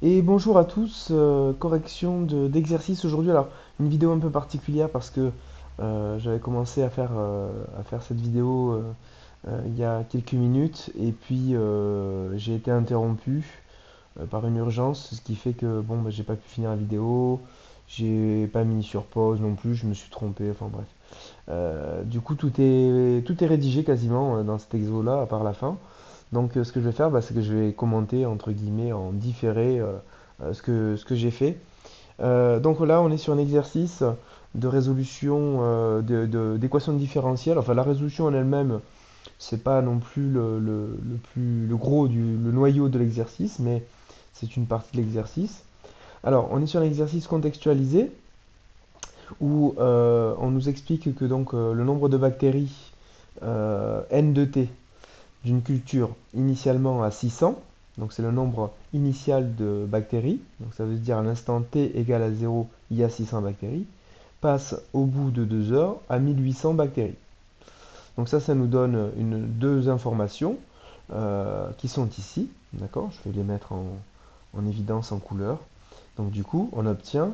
Et bonjour à tous, correction d'exercice aujourd'hui. Alors, une vidéo un peu particulière parce que j'avais commencé à faire cette vidéo il y a quelques minutes et puis j'ai été interrompu par une urgence, ce qui fait que bon, bah, j'ai pas pu finir la vidéo, j'ai pas mis sur pause non plus, je me suis trompé, enfin bref. Du coup, tout est rédigé quasiment dans cet exo-là, à part la fin. Donc ce que je vais faire, bah, c'est que je vais commenter entre guillemets en différé ce que j'ai fait. Donc là, on est sur un exercice de résolution d'équations différentielles. Enfin, la résolution en elle-même, c'est pas non plus le gros le noyau de l'exercice, mais c'est une partie de l'exercice. Alors, on est sur un exercice contextualisé où on nous explique que donc le nombre de bactéries n de t d'une culture initialement à 600, donc c'est le nombre initial de bactéries, donc ça veut dire à l'instant t égale à 0, il y a 600 bactéries, passe au bout de 2 heures à 1800 bactéries. Donc ça nous donne deux informations qui sont ici, d'accord? Je vais les mettre en évidence en couleur. Donc du coup, on obtient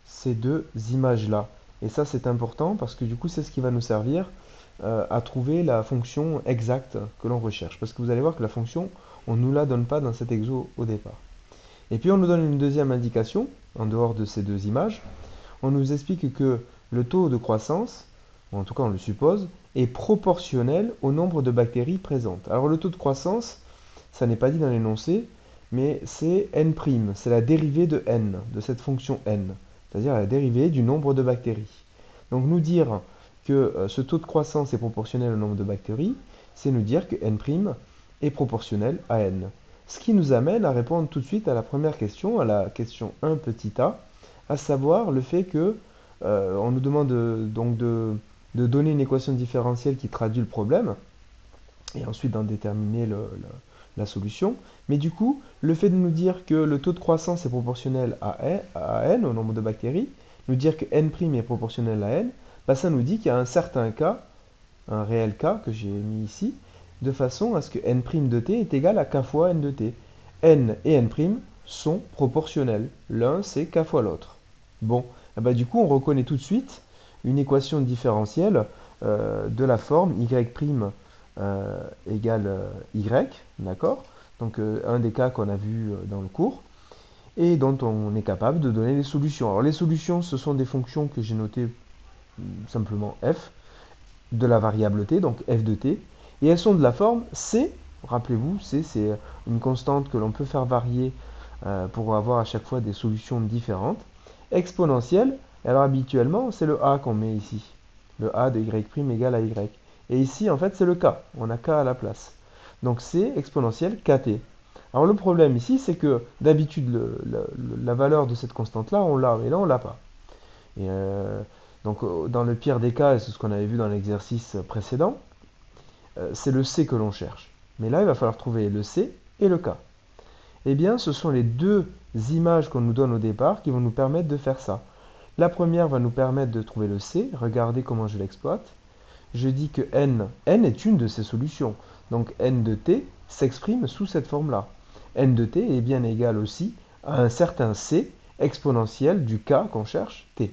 ces deux images-là. Et ça, c'est important parce que du coup, c'est ce qui va nous servir à trouver la fonction exacte que l'on recherche. Parce que vous allez voir que la fonction, on ne nous la donne pas dans cet exo au départ. Et puis, on nous donne une deuxième indication, en dehors de ces deux images. On nous explique que le taux de croissance, ou en tout cas on le suppose, est proportionnel au nombre de bactéries présentes. Alors, le taux de croissance, ça n'est pas dit dans l'énoncé, mais c'est n', c'est la dérivée de n, de cette fonction n, c'est-à-dire la dérivée du nombre de bactéries. Donc nous dire que ce taux de croissance est proportionnel au nombre de bactéries, c'est nous dire que n' est proportionnel à n. Ce qui nous amène à répondre tout de suite à la première question, à la question 1 petit a, à savoir le fait que on nous demande donc de donner une équation différentielle qui traduit le problème, et ensuite d'en déterminer la solution. Mais du coup, le fait de nous dire que le taux de croissance est proportionnel à n, au nombre de bactéries, nous dire que n' est proportionnel à n, bah ça nous dit qu'il y a un certain cas, un réel cas que j'ai mis ici, de façon à ce que n' de t est égal à k fois n de t. N et n' sont proportionnels. L'un, c'est k fois l'autre. Bon, eh ben, du coup, on reconnaît tout de suite une équation différentielle de la forme y' égale y, d'accord? Donc un des cas qu'on a vu dans le cours et dont on est capable de donner les solutions. Alors les solutions, ce sont des fonctions que j'ai notées simplement f de la variable t, donc f de t, et elles sont de la forme c. Rappelez-vous, c c'est une constante que l'on peut faire varier pour avoir à chaque fois des solutions différentes. Exponentielle, alors habituellement c'est le a qu'on met ici, le a de y' égale à y. Et ici en fait c'est le k, on a k à la place. Donc c'est exponentielle kt. Alors le problème ici c'est que d'habitude la valeur de cette constante là on l'a, mais là on l'a pas. Et donc dans le pire des cas, et c'est ce qu'on avait vu dans l'exercice précédent, c'est le c que l'on cherche. Mais là il va falloir trouver le c et le k. Eh bien, ce sont les deux images qu'on nous donne au départ qui vont nous permettre de faire ça. La première va nous permettre de trouver le C. Regardez comment je l'exploite. Je dis que n est une de ces solutions. Donc n de t s'exprime sous cette forme-là. N de t est bien égal aussi à un certain C exponentiel du k qu'on cherche, t.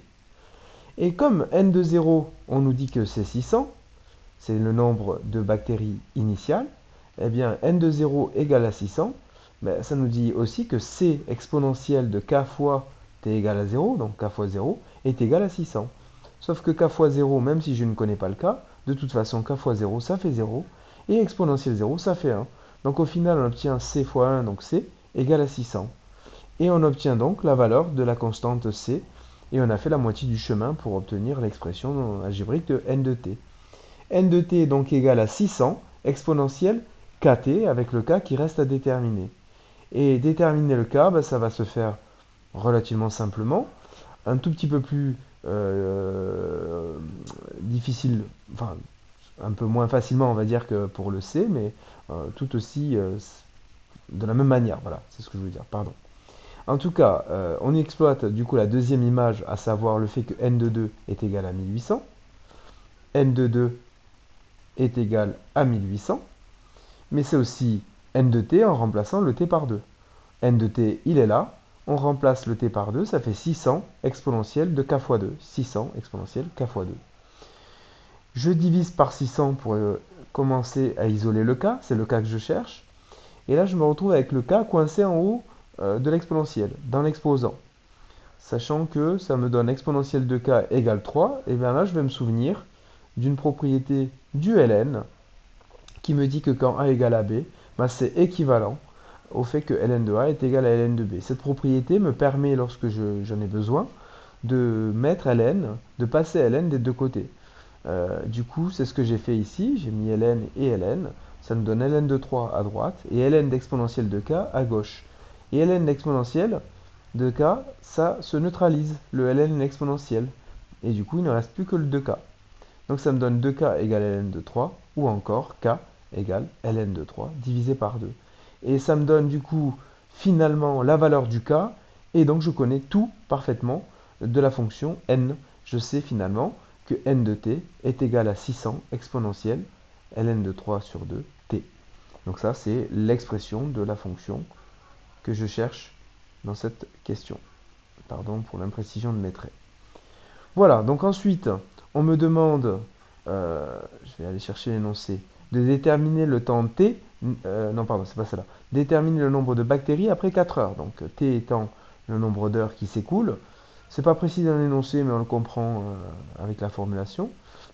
Et comme n de 0, on nous dit que c'est 600, c'est le nombre de bactéries initiales, eh bien n de 0 égale à 600, ben, ça nous dit aussi que c exponentielle de k fois t égale à 0, donc k fois 0, est égal à 600. Sauf que k fois 0, même si je ne connais pas le k, de toute façon k fois 0, ça fait 0, et exponentielle 0, ça fait 1. Donc au final, on obtient c fois 1, donc c, égale à 600. Et on obtient donc la valeur de la constante c, et on a fait la moitié du chemin pour obtenir l'expression algébrique de n de t. N de t est donc égal à 600 exponentielle kt avec le k qui reste à déterminer. Et déterminer le k, bah, ça va se faire relativement simplement, un tout petit peu plus difficile, enfin un peu moins facilement on va dire que pour le c, mais tout aussi de la même manière, voilà, c'est ce que je veux dire, pardon. En tout cas, on exploite du coup la deuxième image, à savoir le fait que n de 2 est égal à 1800, n de 2 est égal à 1800, mais c'est aussi n de t en remplaçant le t par 2. n de t, il est là. On remplace le t par 2, ça fait 600 exponentielle de k fois 2. 600 exponentielle k fois 2. Je divise par 600 pour commencer à isoler le k, c'est le k que je cherche. Et là, je me retrouve avec le k coincé en haut de l'exponentielle, dans l'exposant. Sachant que ça me donne exponentielle de k égale 3, et bien là, je vais me souvenir d'une propriété du ln qui me dit que quand a égale à b, ben c'est équivalent au fait que ln de a est égal à ln de b. Cette propriété me permet, lorsque j'en ai besoin, de mettre ln, de passer ln des deux côtés. Du coup, c'est ce que j'ai fait ici. J'ai mis ln et ln. Ça me donne ln de 3 à droite et ln d'exponentielle de k à gauche. Et ln d'exponentielle de k, ça se neutralise, le ln exponentielle. Et du coup, il ne reste plus que le 2k. Donc ça me donne 2k égale ln de 3 ou encore k égale ln de 3 divisé par 2. Et ça me donne du coup finalement la valeur du k et donc je connais tout parfaitement de la fonction n. Je sais finalement que n de t est égal à 600 exponentielle ln de 3 sur 2 t. Donc ça c'est l'expression de la fonction que je cherche dans cette question. Pardon pour l'imprécision de mes traits. Voilà, donc ensuite, on me demande, je vais aller chercher l'énoncé, de déterminer le temps t, non pardon, c'est pas cela, déterminer le nombre de bactéries après 4 heures. Donc t étant le nombre d'heures qui s'écoulent, c'est pas précis dans l'énoncé, mais on le comprend avec la formulation.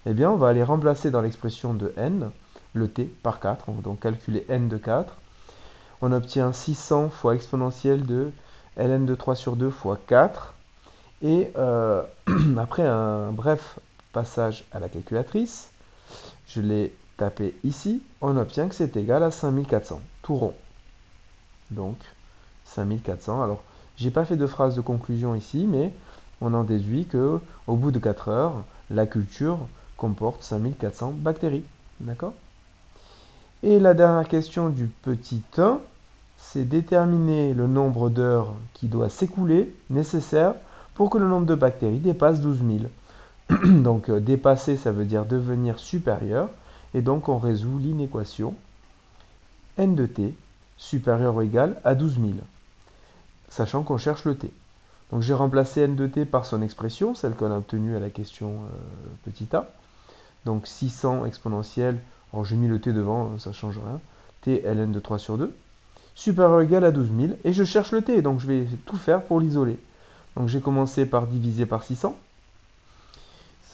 Eh bien, on va aller remplacer dans l'expression de n le t par 4, on va donc calculer n de 4. On obtient 600 fois exponentielle de ln de 3 sur 2 fois 4. Et après un bref passage à la calculatrice, je l'ai tapé ici, on obtient que c'est égal à 5400, tout rond. Donc 5400. Alors, j'ai pas fait de phrase de conclusion ici, mais on en déduit que au bout de 4 heures, la culture comporte 5400 bactéries. D'accord? Et la dernière question du petit 1, c'est déterminer le nombre d'heures qui doit s'écouler nécessaire pour que le nombre de bactéries dépasse 12 000. Donc dépasser, ça veut dire devenir supérieur. Et donc on résout l'inéquation n de t supérieur ou égal à 12 000, sachant qu'on cherche le t. Donc j'ai remplacé n de t par son expression, celle qu'on a obtenue à la question petit a. Donc 600 exponentielle, alors j'ai mis le t devant, ça ne change rien, t ln de 3 sur 2, supérieur ou égal à 12 000, et je cherche le t, donc je vais tout faire pour l'isoler. Donc j'ai commencé par diviser par 600.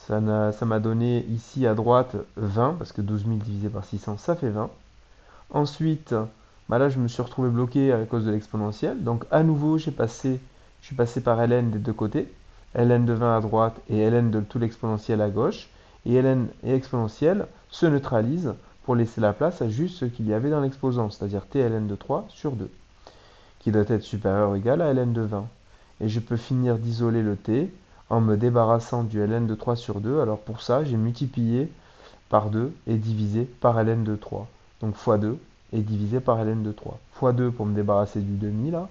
Ça m'a donné ici à droite 20, parce que 12 000 divisé par 600, ça fait 20. Ensuite, bah là, je me suis retrouvé bloqué à cause de l'exponentielle. Donc à nouveau, je suis passé par ln des deux côtés. Ln de 20 à droite et ln de tout l'exponentiel à gauche. Et ln et exponentielle se neutralisent pour laisser la place à juste ce qu'il y avait dans l'exposant, c'est-à-dire t ln de 3 sur 2, qui doit être supérieur ou égal à ln de 20. Et je peux finir d'isoler le t en me débarrassant du ln de 3 sur 2. Alors pour ça, j'ai multiplié par 2 et divisé par ln de 3. Donc fois 2 et divisé par ln de 3. Fois 2 pour me débarrasser du demi là,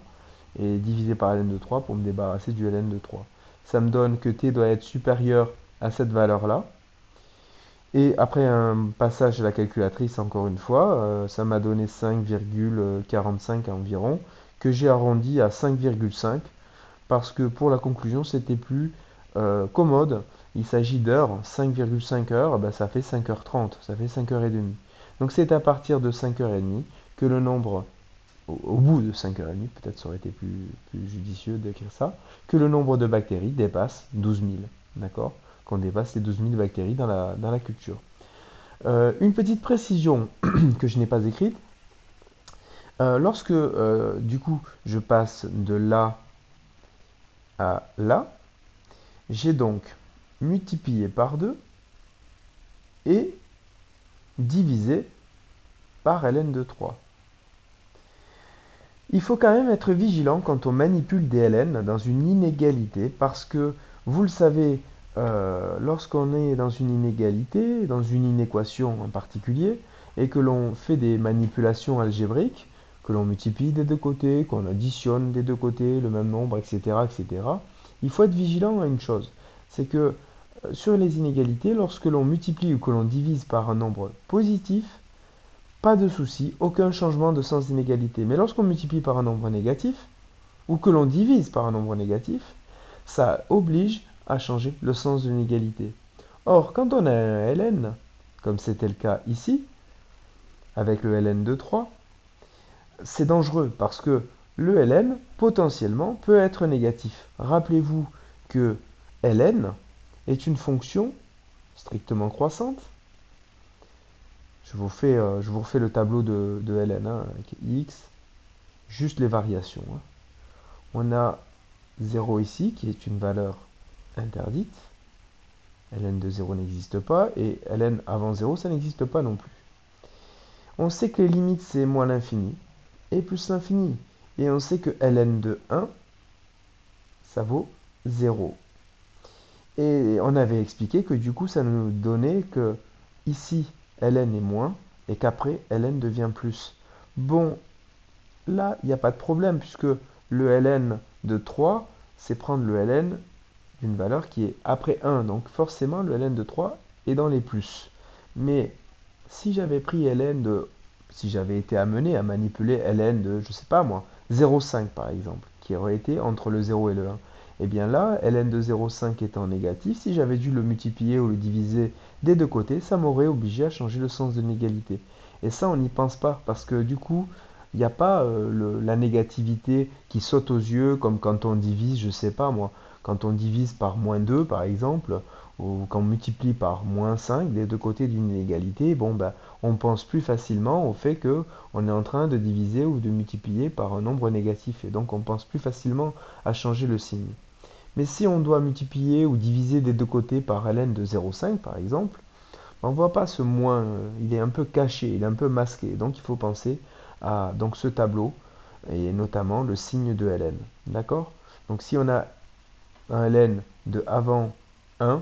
et divisé par ln de 3 pour me débarrasser du ln de 3. Ça me donne que t doit être supérieur à cette valeur là. Et après un passage à la calculatrice encore une fois, ça m'a donné 5,45 environ, que j'ai arrondi à 5,5 parce que pour la conclusion c'était plus commode. Il s'agit d'heures, 5,5 heures, ben ça fait 5h30, ça fait 5h30. Donc c'est à partir de 5h30 que le nombre, au bout de 5h30, peut-être ça aurait été plus judicieux d'écrire ça, que le nombre de bactéries dépasse 12 000. D'accord? Qu'on dépasse les 12 000 bactéries dans la culture. Une petite précision que je n'ai pas écrite, lorsque du coup je passe de là à là, j'ai donc multiplié par 2 et divisé par ln de 3. Il faut quand même être vigilant quand on manipule des ln dans une inégalité parce que, vous le savez, lorsqu'on est dans une inégalité, dans une inéquation en particulier, et que l'on fait des manipulations algébriques, que l'on multiplie des deux côtés, qu'on additionne des deux côtés le même nombre, etc., etc., il faut être vigilant à une chose, c'est que sur les inégalités, lorsque l'on multiplie ou que l'on divise par un nombre positif, pas de souci, aucun changement de sens d'inégalité. Mais lorsqu'on multiplie par un nombre négatif, ou que l'on divise par un nombre négatif, ça oblige à changer le sens de l'inégalité. Or, quand on a un ln, comme c'était le cas ici, avec le ln de 3, c'est dangereux parce que le ln, potentiellement, peut être négatif. Rappelez-vous que ln est une fonction strictement croissante. Je vous refais le tableau de ln avec x, juste les variations. On a 0 ici, qui est une valeur interdite. ln de 0 n'existe pas, et ln avant 0, ça n'existe pas non plus. On sait que les limites, c'est moins l'infini, et plus l'infini. Et on sait que ln de 1, ça vaut 0. Et on avait expliqué que du coup, ça nous donnait que ici, ln est moins, et qu'après, ln devient plus. Bon, là, il n'y a pas de problème, puisque le ln de 3, c'est prendre le ln d'une valeur qui est après 1. Donc forcément, le ln de 3 est dans les plus. Mais si j'avais pris si j'avais été amené à manipuler ln de, je sais pas moi, 0,5 par exemple, qui aurait été entre le 0 et le 1, et bien là, ln de 0,5 étant négatif, si j'avais dû le multiplier ou le diviser des deux côtés, ça m'aurait obligé à changer le sens de l'égalité. Et ça, on n'y pense pas, parce que du coup, il n'y a pas la négativité qui saute aux yeux, comme quand on divise, je sais pas moi, quand on divise par moins 2 par exemple, ou quand on multiplie par moins 5 des deux côtés d'une inégalité, bon ben, on pense plus facilement au fait que on est en train de diviser ou de multiplier par un nombre négatif, et donc on pense plus facilement à changer le signe. Mais si on doit multiplier ou diviser des deux côtés par ln de 0,5 par exemple, on ne voit pas ce moins, il est un peu caché, il est un peu masqué. Donc il faut penser à donc, ce tableau, et notamment le signe de ln. D'accord? Donc si on a un ln de avant 1,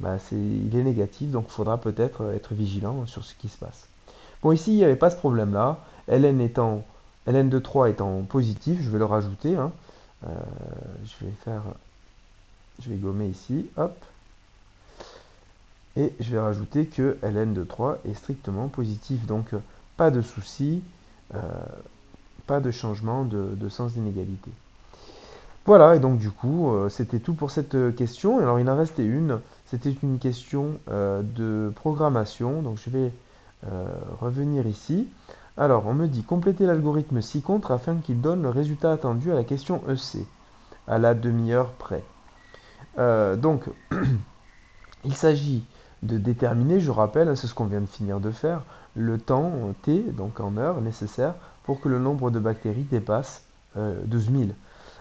bah il est négatif, donc il faudra peut-être être vigilant sur ce qui se passe. Bon, ici, il n'y avait pas ce problème-là. ln de 3 étant positif, je vais le rajouter, hein. Euh, je vais gommer ici, hop, et je vais rajouter que ln de 3 est strictement positif. Donc, pas de souci, euh, pas de changement de sens d'inégalité. Voilà, et donc du coup, c'était tout pour cette question. Alors, il en restait une. C'était une question de programmation. Donc, je vais revenir ici. Alors, on me dit compléter l'algorithme ci-contre afin qu'il donne le résultat attendu à la question EC, à la demi-heure près. Donc, il s'agit de déterminer, je rappelle, c'est ce qu'on vient de finir de faire, le temps t, donc en heures, nécessaire pour que le nombre de bactéries dépasse 12 000.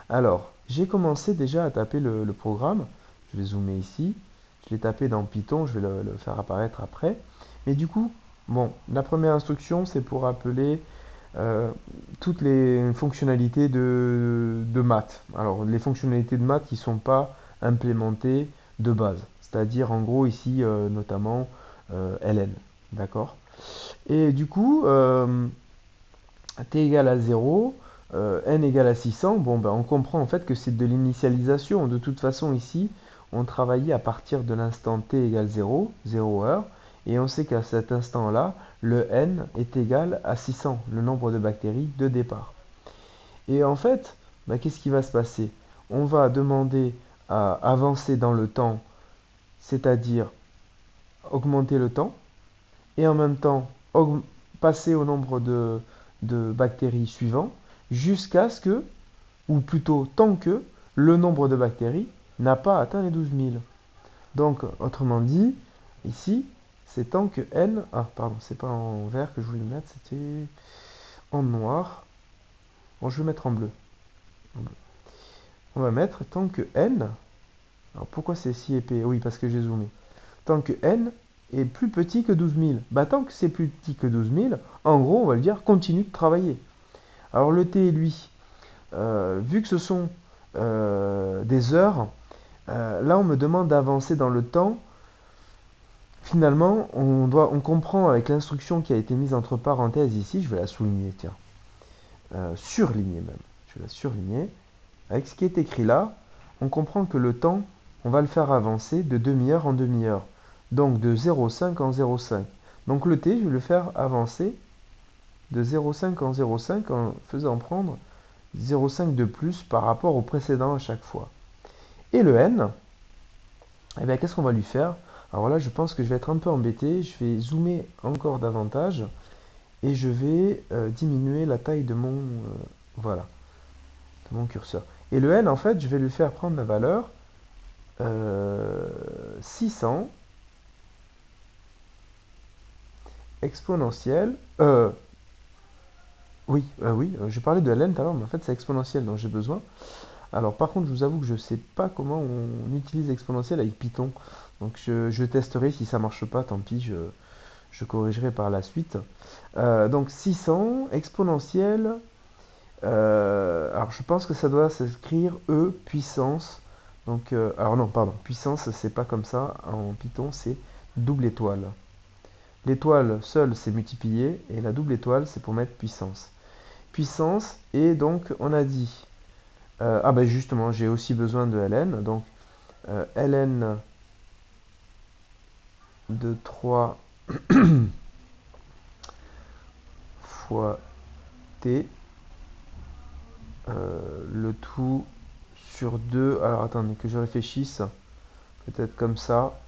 Alors, j'ai commencé déjà à taper le programme. Je vais zoomer ici. Je l'ai tapé dans Python, je vais le faire apparaître après. Mais du coup, bon, la première instruction, c'est pour appeler toutes les fonctionnalités de maths. Alors, les fonctionnalités de maths qui ne sont pas implémentées de base. C'est-à-dire, en gros, ici, notamment, ln. D'accord? Et du coup, t égale à 0, n égale à 600, bon, ben, on comprend en fait que c'est de l'initialisation. De toute façon, ici, on travaillait à partir de l'instant t égale 0, 0 heure, et on sait qu'à cet instant-là, le n est égal à 600, le nombre de bactéries de départ. Et en fait, ben, qu'est-ce qui va se passer? On va demander à avancer dans le temps, c'est-à-dire augmenter le temps, et en même temps passer au nombre de bactéries suivant jusqu'à ce que, ou plutôt tant que, le nombre de bactéries n'a pas atteint les 12 000. Donc, autrement dit, ici, c'est tant que n... Ah, pardon, c'est pas en vert que je voulais mettre, c'était en noir. Bon, je vais mettre en bleu. On va mettre tant que n... Alors, pourquoi c'est si épais? Oui, parce que j'ai zoomé. Tant que n est plus petit que 12 000. Bah, tant que c'est plus petit que 12 000, en gros, on va le dire continue de travailler. Alors le t, lui, vu que ce sont des heures, là on me demande d'avancer dans le temps. Finalement, on comprend avec l'instruction qui a été mise entre parenthèses ici, je vais la souligner, tiens, surligner même, je vais la surligner. Avec ce qui est écrit là, on comprend que le temps, on va le faire avancer de demi-heure en demi-heure. Donc de 0,5 en 0,5. Donc le t, je vais le faire avancer de 0,5 en 0,5 en faisant prendre 0,5 de plus par rapport au précédent à chaque fois. Et le n, eh bien, qu'est-ce qu'on va lui faire? Alors là, je pense que je vais être un peu embêté. Je vais zoomer encore davantage et je vais diminuer la taille de mon, voilà, de mon curseur. Et le n, en fait, je vais lui faire prendre la valeur 600 exponentielle. Oui, j'ai parlé de ln tout à l'heure, mais en fait c'est exponentiel dont j'ai besoin. Alors par contre, je vous avoue que je ne sais pas comment on utilise exponentiel avec Python. Donc je testerai, si ça marche pas, tant pis, je corrigerai par la suite. Donc 600 exponentielle. Alors je pense que ça doit s'écrire E puissance. Donc, alors non, pardon, puissance, c'est pas comme ça. En Python, c'est double étoile. L'étoile seule, c'est multiplier, et la double étoile, c'est pour mettre puissance. Puissance, et donc on a dit, ah ben justement, j'ai aussi besoin de ln, donc ln de 3 fois t, le tout sur 2, alors attendez que je réfléchisse, peut-être comme ça,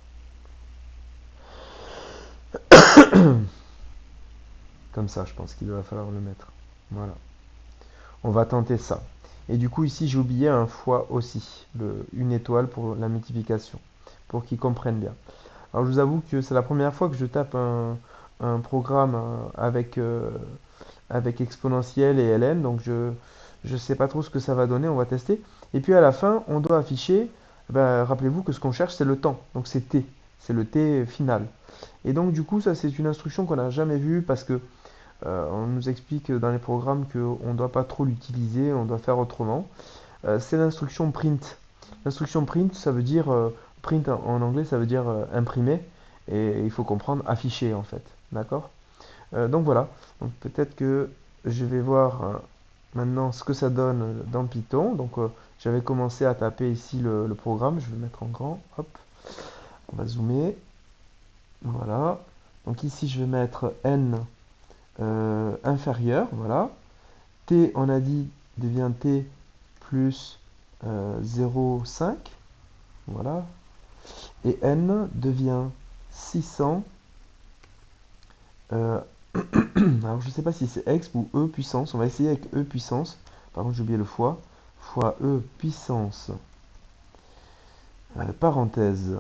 comme ça je pense qu'il va falloir le mettre, voilà. On va tenter ça. Et du coup ici j'ai oublié un fois aussi, une étoile pour la multiplication, pour qu'ils comprennent bien. Alors je vous avoue que c'est la première fois que je tape un programme avec exponentielle et ln, donc je ne sais pas trop ce que ça va donner, on va tester. Et puis à la fin, on doit afficher, ben, rappelez-vous que ce qu'on cherche c'est le temps, donc c'est t, c'est le t final. Et donc du coup ça c'est une instruction qu'on n'a jamais vue parce que on nous explique dans les programmes qu'on ne doit pas trop l'utiliser, on doit faire autrement. C'est l'instruction print. L'instruction print, ça veut dire, print en anglais, ça veut dire imprimer, et il faut comprendre afficher en fait. D'accord? Donc voilà, donc peut-être que je vais voir maintenant ce que ça donne dans Python. Donc j'avais commencé à taper ici le programme, je vais le mettre en grand, hop, on va zoomer, voilà. Donc ici je vais mettre n inférieur, voilà. T, on a dit, devient t plus 0,5, voilà. Et n devient 600. Alors je ne sais pas si c'est exp ou e puissance. On va essayer avec e puissance. Par contre j'ai oublié le fois. Fois e puissance. Parenthèse.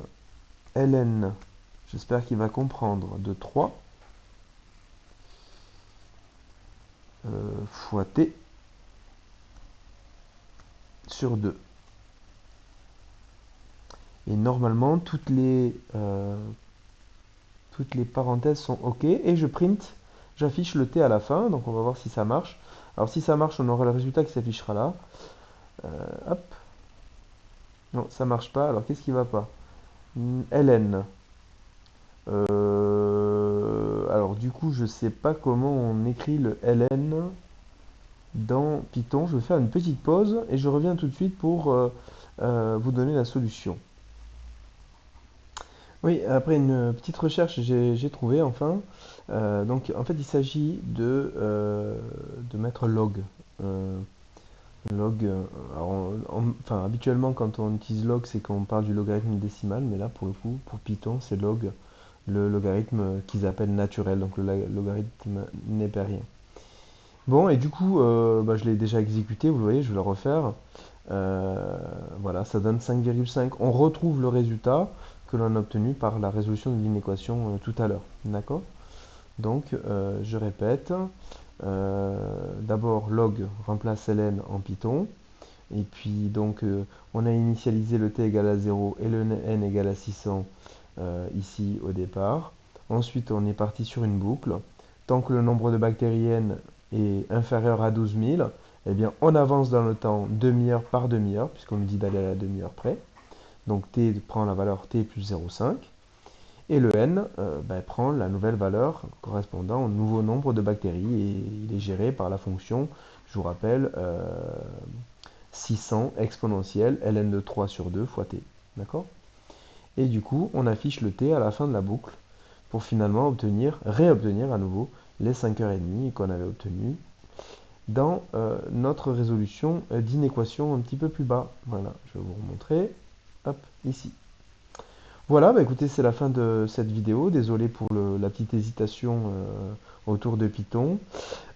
ln. J'espère qu'il va comprendre. De 3. Fois t. Sur 2. Et normalement toutes les parenthèses sont OK. Et je print. J'affiche le t à la fin. Donc on va voir si ça marche. Alors si ça marche, on aura le résultat qui s'affichera là. Hop. Non, ça marche pas. Alors qu'est-ce qui va pas? ln. Alors du coup, je sais pas comment on écrit le ln dans Python. Je vais faire une petite pause et je reviens tout de suite pour vous donner la solution. Oui, après une petite recherche, j'ai trouvé enfin. Donc en fait, il s'agit de mettre log. Euh, Log, alors, enfin, habituellement quand on utilise log, c'est quand on parle du logarithme décimal, mais là pour le coup, pour Python, c'est log, le logarithme qu'ils appellent naturel, donc le logarithme népérien. Bon, et du coup, bah, je l'ai déjà exécuté, vous voyez, je vais le refaire. Voilà, ça donne 5,5. On retrouve le résultat que l'on a obtenu par la résolution de l'inéquation tout à l'heure. D'accord? Donc, je répète. D'abord, log remplace ln en Python. Et puis, donc, on a initialisé le t égale à 0 et le n égale à 600 ici au départ. Ensuite, on est parti sur une boucle. Tant que le nombre de bactériennes est inférieur à 12 000, eh bien, on avance dans le temps demi-heure par demi-heure, puisqu'on nous dit d'aller à la demi-heure près. Donc, t prend la valeur t plus 0,5. Et le n ben, prend la nouvelle valeur correspondant au nouveau nombre de bactéries et il est géré par la fonction, je vous rappelle, 600 exponentielle ln de 3 sur 2 fois t. D'accord? Et du coup, on affiche le t à la fin de la boucle pour finalement réobtenir à nouveau les 5h30 qu'on avait obtenues dans notre résolution d'inéquation un petit peu plus bas. Voilà, je vais vous remontrer. Hop, ici. Voilà, bah écoutez, c'est la fin de cette vidéo. Désolé pour la petite hésitation autour de Python.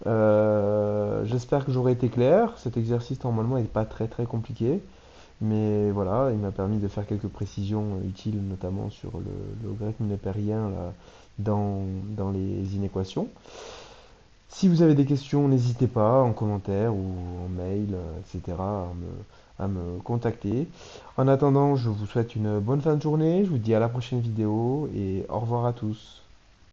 J'espère que j'aurai été clair. Cet exercice normalement n'est pas très très compliqué. Mais voilà, il m'a permis de faire quelques précisions utiles, notamment sur le logarithme népérien là, dans les inéquations. Si vous avez des questions, n'hésitez pas en commentaire ou en mail, etc. à me contacter. En attendant, je vous souhaite une bonne fin de journée. Je vous dis à la prochaine vidéo et au revoir à tous.